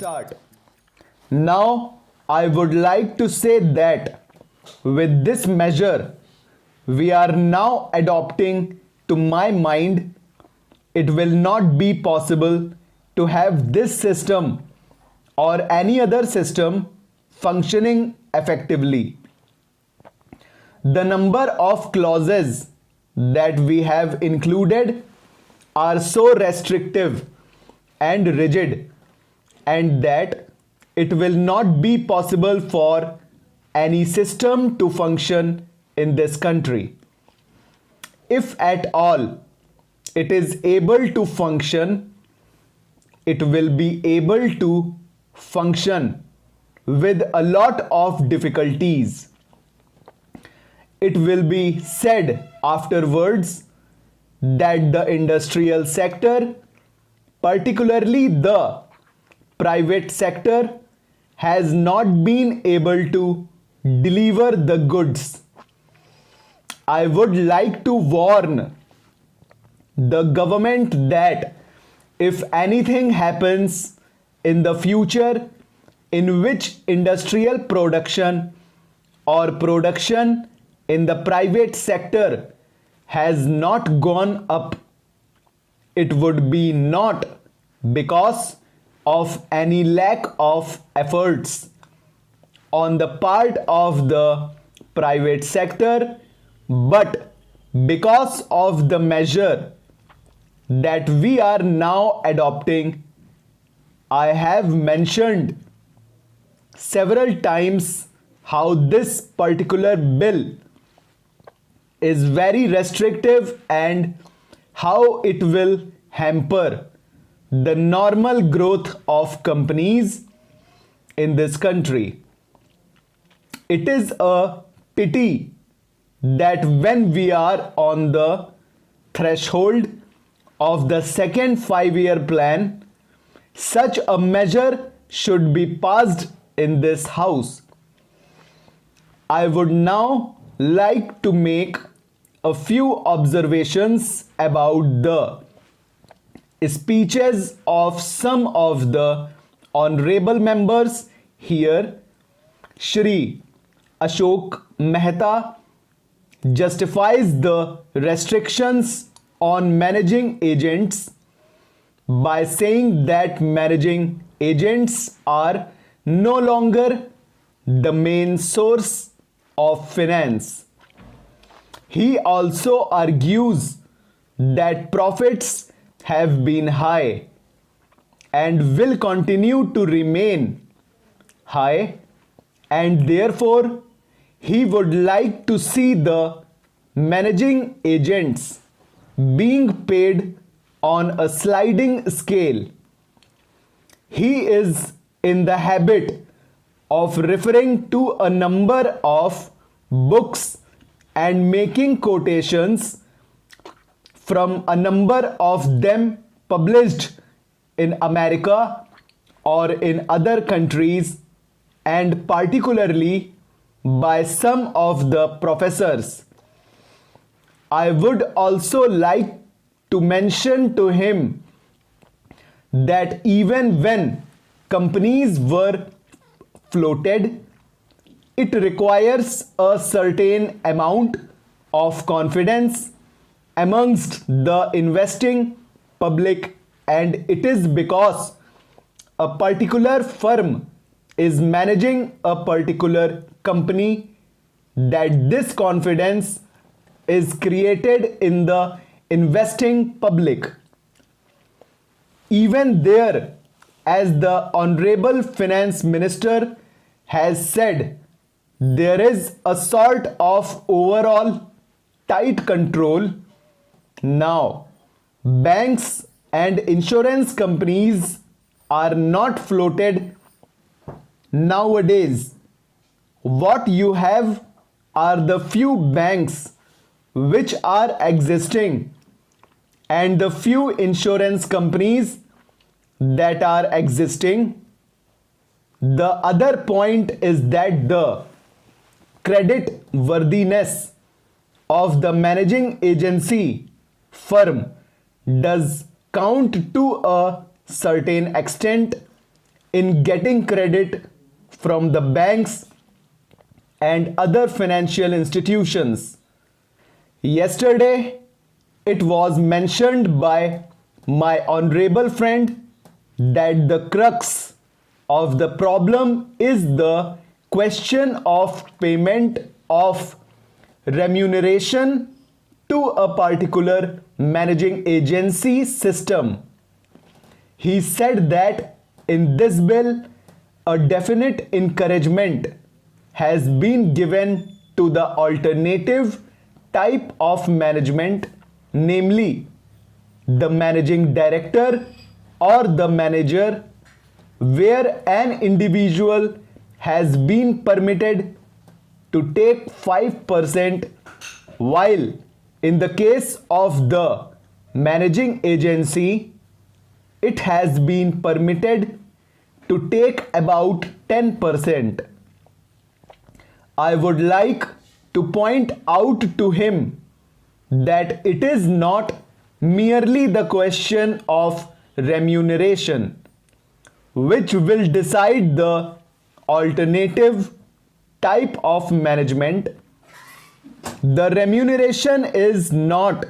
start. Now, I would like to say that with this measure, we are now adopting, to my mind, it will not be possible to have this system or any other system functioning effectively. The number of clauses that we have included are so restrictive and rigid, and that it will not be possible for any system to function in this country. If at all it is able to function, it will be able to function with a lot of difficulties. It will be said afterwards that the industrial sector, particularly the private sector, has not been able to deliver the goods. I would like to warn the government that if anything happens in the future in which industrial production or production in the private sector has not gone up, it would be not because of any lack of efforts on the part of the private sector, but because of the measure that we are now adopting. I have mentioned several times how this particular bill is very restrictive and how it will hamper the normal growth of companies in this country. It is a pity that when we are on the threshold of the second 5-year plan, such a measure should be passed in this house. I would now like to make a few observations about the speeches of some of the honorable members here. Shri Ashok Mehta justifies the restrictions on managing agents by saying that managing agents are no longer the main source of finance. He also argues that profits have been high and will continue to remain high, and therefore he would like to see the managing agents being paid on a sliding scale. He is in the habit of referring to a number of books and making quotations from a number of them published in America or in other countries, and particularly by some of the professors. I would also like to mention to him that even when companies were floated, it requires a certain amount of confidence amongst the investing public, and it is because a particular firm is managing a particular company that this confidence is created in the investing public. Even there, as the Honorable Finance Minister has said, there is a sort of overall tight control. Now, banks and insurance companies are not floated nowadays. What you have are the few banks which are existing and the few insurance companies that are existing. The other point is that the credit worthiness of the managing agency firm does count to a certain extent, in getting credit from the banks and other financial institutions. Yesterday, it was mentioned by my honorable friend that the crux of the problem is the question of payment of remuneration to a particular managing agency system. He said that in this bill, a definite encouragement has been given to the alternative type of management, namely the managing director or the manager, where an individual has been permitted to take 5%, while in the case of the managing agency, it has been permitted to take about 10%. I would like to point out to him that it is not merely the question of remuneration which will decide the alternative type of management. The remuneration is not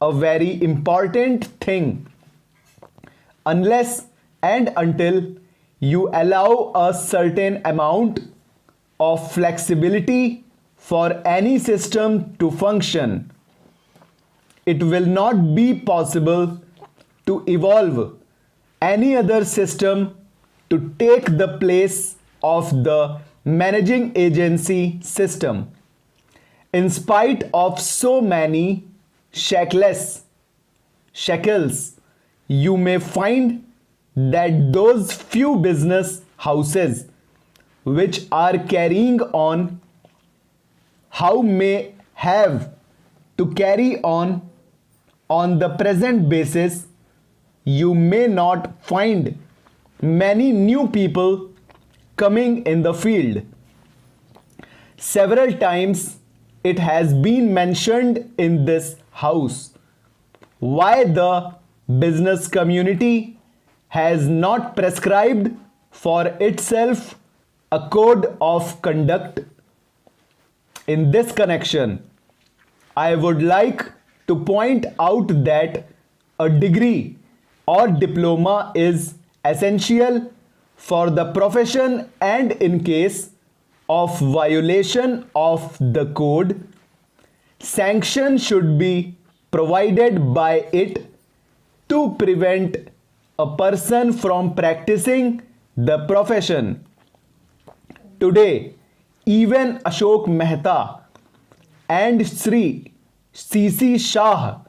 a very important thing unless and until you allow a certain amount of flexibility for any system to function. It will not be possible to evolve any other system to take the place of the managing agency system. In spite of so many shackles, you may find that those few business houses which are carrying on how may have to carry on the present basis. You may not find many new people coming in the field. Several times it has been mentioned in this house why the business community has not prescribed for itself a code of conduct. In this connection, I would like to point out that a degree or diploma is essential for the profession, and in case of violation of the code, sanction should be provided by it to prevent a person from practicing the profession. Today, even Ashok Mehta and Sri C.C. Shah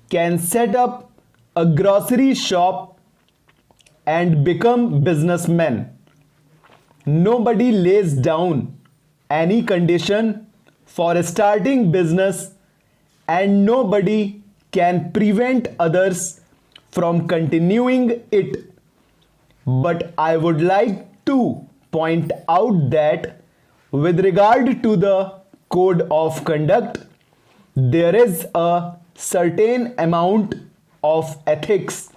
can set up a grocery shop and become businessmen. Nobody lays down any condition for starting business, and nobody can prevent others from continuing it. But I would like to point out that with regard to the code of conduct, there is a certain amount of ethics,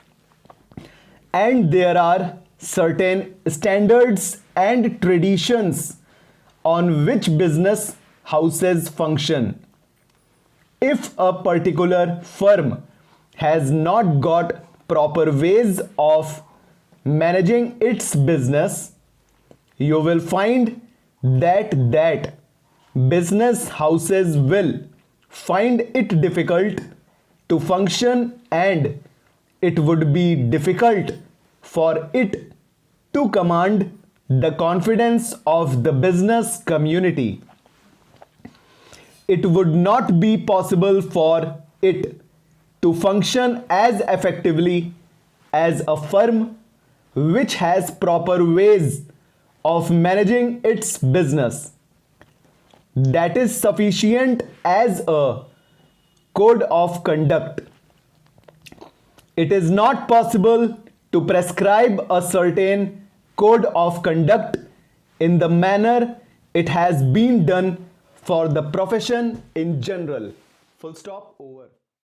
and there are certain standards and traditions on which business houses function. If a particular firm has not got proper ways of managing its business, you will find that business houses will find it difficult to function, and it would be difficult for it to command the confidence of the business community. It would not be possible for it to function as effectively as a firm which has proper ways of managing its business. That is sufficient as a code of conduct. It is not possible to prescribe a certain code of conduct in the manner it has been done for the profession in general. Full stop, over.